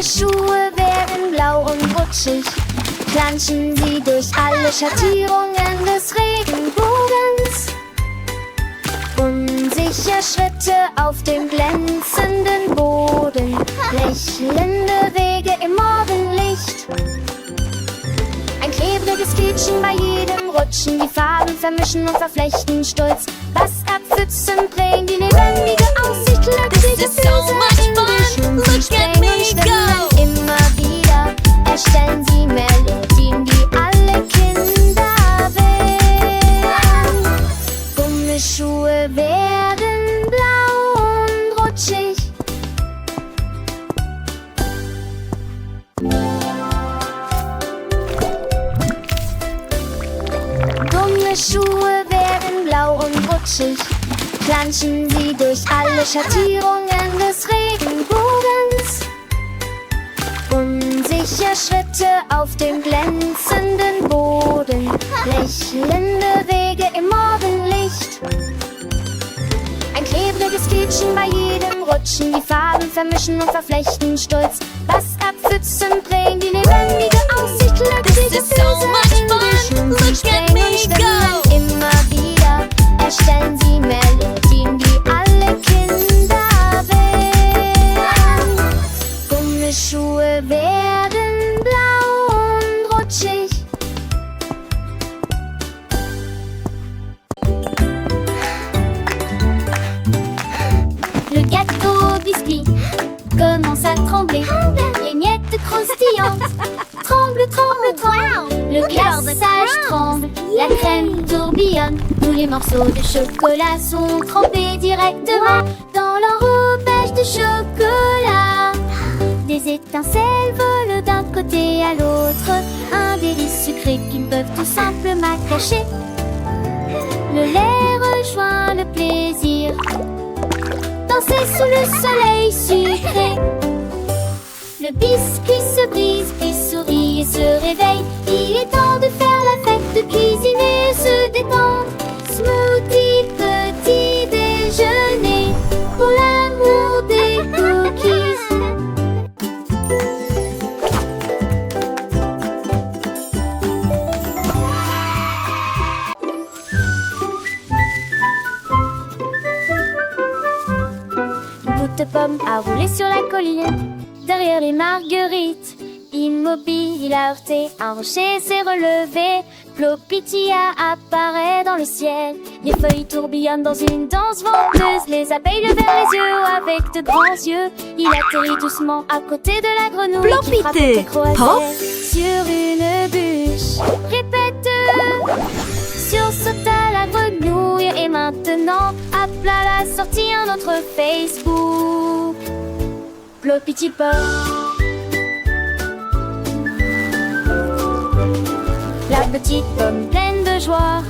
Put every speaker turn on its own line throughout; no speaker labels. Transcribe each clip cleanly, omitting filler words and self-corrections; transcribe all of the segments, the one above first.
Gummischuhe werden blau und rutschig, planschen sie durch alle Schattierungen des Regenbogens. Unsicher Schritte auf dem glänzenden Boden, lächelnde Wege im Morgenlicht. Ein klebriges Quietschen bei jedem Rutschen, die Farben vermischen und verflechten stolz. Wasserpfützen prägen die lebendige Aussicht, glückliche
so much fun. Look at me go.
Immer wieder erstellen sie Melodien, die alle Kinder wählen. Gummischuhe werden blau und rutschig. Gummischuhe werden blau und rutschig, planschen sie durch alle Schattierungen des Regenbogens. Unsicher Schritte auf dem glänzenden Boden, lächelnde Wege im Morgenlicht. Ein klebriges Quietschen bei jedem Rutschen, die Farben vermischen und verflechten stolz. Wasserpfützen prägen die lebendige Aussicht, glückliche
so much fun. Look at me go.
Immer wieder erstellen sie Melodien, die alle Kinder wählen. Gummischuhe werden blau und rutschig. Le gâteau biscuit commence à trembler. Les miettes croustillantes tremblent, tremblent, tremblent. Le glaçage tremble, la crème tourbillonne. Tous les morceaux de chocolat sont trempés directement dans l'enrobage de chocolat. Des étincelles volent d'un côté à l'autre, un délice sucré qu'ils peuvent tout simplement cacher. Le lait rejoint le plaisir, danser sous le soleil sucré. Le biscuit se brise, puis sourit et se réveille. Il est temps de faire la fête, de cuisiner et se détendre. Smoothie, petit déjeuner, pour l'amour des cookies. Une goutte de pomme a roulé sur la colline. Derrière les marguerites, immobile, il a heurté, un rocher s'est relevé. Plopitia apparaît dans le ciel. Les feuilles tourbillonnent dans une danse venteuse. Les abeilles levèrent les yeux avec de grands yeux. Il atterrit doucement à côté de la grenouille qui frappe
Plopité.
les croisées
Hop.
sur une bûche. Répète, sursauta la grenouille et maintenant, à plat la sortie un autre Facebook. Plopiti pop. La petite pomme pleine de joie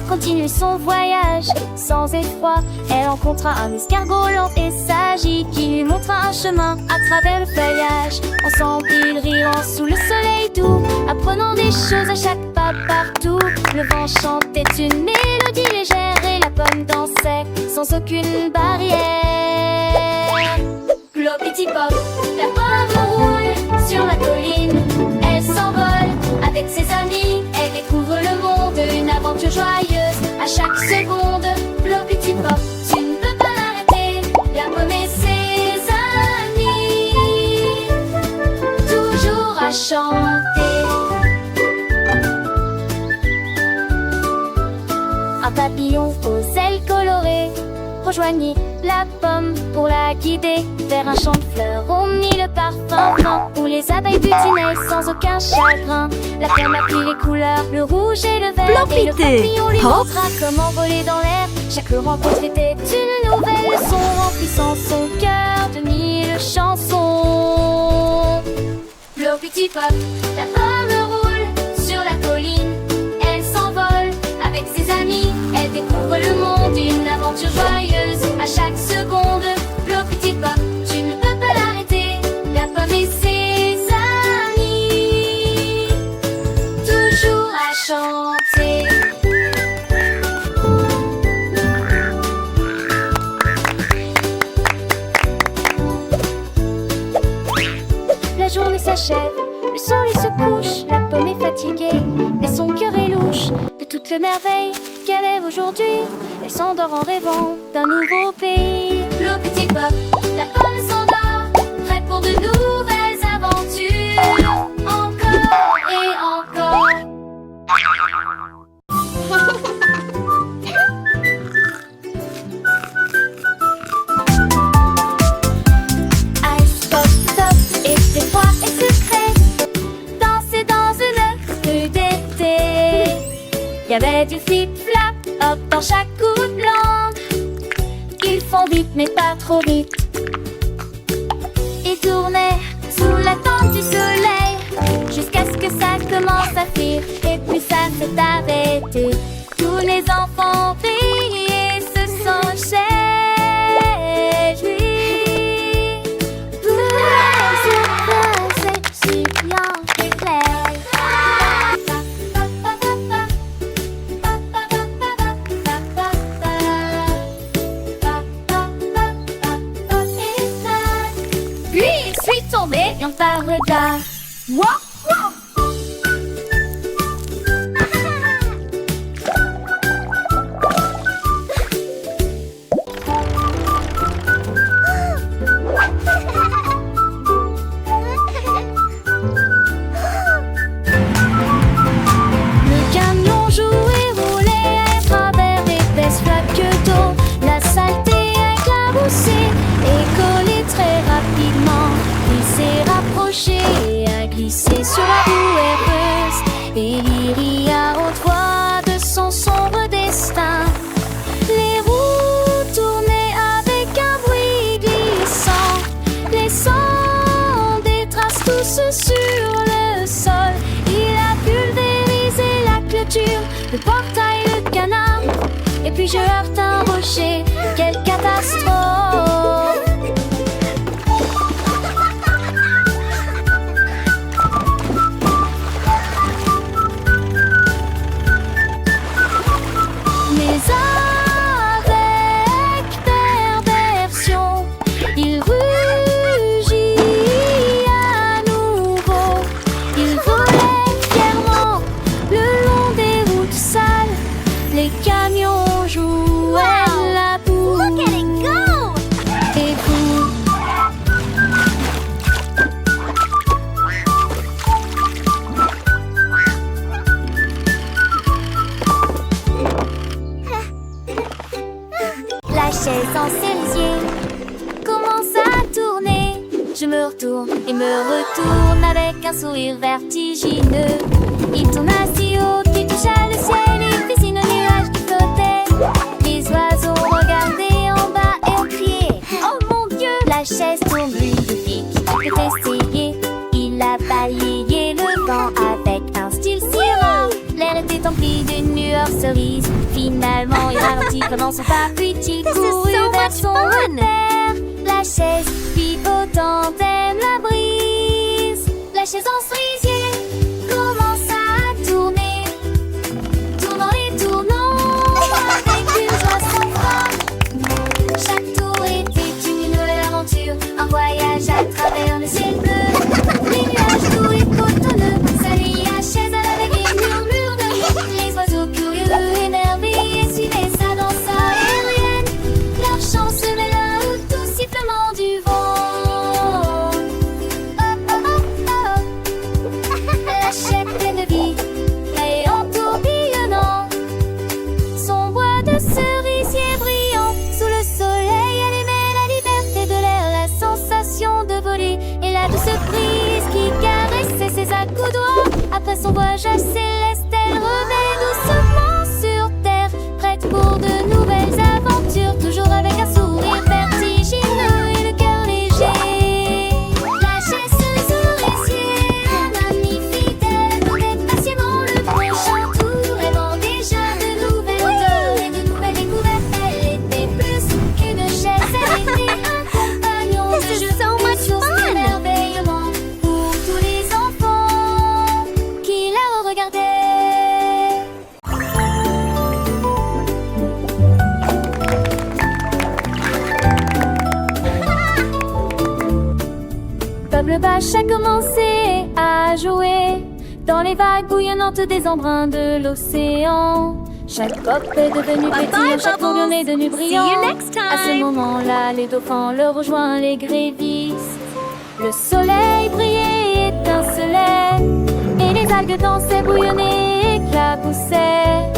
continue son voyage sans effroi. Elle rencontra un escargot lent et sage qui lui montra un chemin à travers le feuillage. Ensemble ils riront sous le soleil doux, apprenant des choses à chaque pas partout. Le vent chantait une mélodie légère et la pomme dansait sans aucune barrière. Plopiti pop, la pomme roule sur la colline. Elle s'envole avec ses amis, elle découvre le monde, une aventure joyeuse à chaque seconde. Plopiti pop, tu ne peux pas l'arrêter, la pomme et ses amis, toujours à chanter. Un papillon aux ailes colorées rejoignit la pomme pour la guider vers un champ de fleurs au mille parfums où les abeilles butinaient sans aucun chagrin. La pomme apprit les couleurs, le rouge et le vert, et le
Plopité.
papillon lui
Hop.
montra comment voler dans l'air. Chaque rencontre était une nouvelle leçon, remplissant son cœur de mille chansons. Plopiti pop, la pomme roule sur la colline. Elle s'envole avec ses amis, elle découvre le monde, une aventure joyeuse à chaque seconde. Plopiti pop, tu ne peux pas l'arrêter, la pomme et ses amis, toujours à chanter. La s'achève. Le soleil se couche, la pomme est fatiguée, mais son cœur est louche de toutes les merveilles qu'elle aime aujourd'hui. Elle s'endort en rêvant d'un nouveau pays. Le petit pop, la pomme s'endort, prête pour de nouvelles aventures. Encore et encore. Ice pop top était froid et secret. Danser dans une rue d'été. Y avait du flip-flap hop dans chaque coup de langue. Ils font vite mais pas trop vite. Ils tournaient sous la tente du soleil jusqu'à ce que ça commence à fuir. Et puis ça s'est arrêté. Tous les enfants rient et se sont réjouis. C'est suppliant et clair. Puis il suis tombé et on parle d'art. Wow, wow. Le camion jouait, roulait à travers d'épaisses flaques d'eau. La saleté a éclaboussé et collé très rapidement. Il s'est rapproché et a glissé sur la roue heureuse. Et il rit à haute voix de son sombre destin. Les roues tournaient avec un bruit glissant, laissant des traces tous sur le sol. Il a pulvérisé la clôture, le portail, le canard. Et puis je heurte un rocher, quelle catastrophe! Mais avec perversion, il rugit à nouveau. Il volait fièrement le long des routes sales. Les camions jouaient la boue.
Look at it go!
Et vous, la chaise en cerisier commence à tourner. Je me retourne et me retourne avec un sourire vertigineux. Il tourne si haut qu'il toucha le ciel. Il dessine un nuage qui flottait. Les oiseaux regardaient en bas et ont crié: oh mon Dieu! La chaise tourne lui depuis qu'il peut essayer. Il a balayé le vent avec un style si rare. L'air était empli d'une lueur cerise. Finalement, il ralentit pendant son pas, puis il courut vers son repère. La chaise fit autant d'aime la brise. La chaise en cerisier commence à tourner, tournant et tournant avec une joie sans fin. Chaque tour était une nouvelle aventure, un voyage à travers le ciel bleu. Les nuages doux et cotonneux, saluaient la chaise à la vague et murmure de rire. Les oiseaux curieux, énervés, suivaient sa danse aérienne. Leur chant se mêla au doux sifflement du vent. Oh, oh, oh, oh. La chaise pleine de vie et en tourbillonnant. Son bois de cerisier brillant sous le soleil allumait la liberté de l'air, la sensation de voler et la douce brise qui caressait ses accoudoirs. Après son voyage céleste, elle revenait doucement sur terre, prête pour de nouvelles aventures, toujours avec un sourire vertigineux et le cœur léger. La chaise cerisier, un ami fidèle, attendait patiemment le prochain tour, rêvant déjà de nouvelles odeurs et de nouvelles découvertes. Elle était plus qu'une chaise, elle était un compagnon de
This is
jeu,
so much
une source
fun.
d'émerveillement pour tous les enfants qui la regardaient. peuple vache a commencé à jouer dans les vagues bouillonnantes des embruns de l'océan. Chaque coq est devenu
Bye
pétillant,
bye,
chaque tourbillon est devenu
See
brillant.
you next
À ce
time.
moment-là, les dauphins le rejoignent, les grévisses. Le soleil brillait, étincelait, et les algues dansaient, bouillonnaient, éclaboussaient.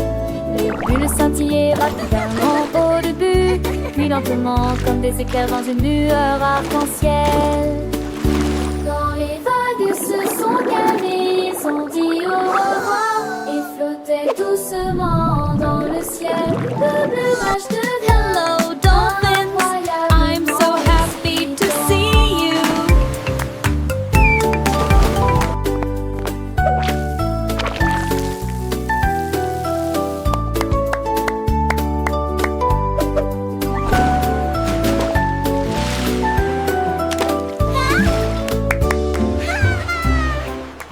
Les bulles scintillaient rapidement au début, puis lentement comme des éclairs dans une lueur arc-en-ciel. Quand les vagues se sont calmées, ils ont dit au revoir et flottaient doucement dans le ciel. Le bleu vache de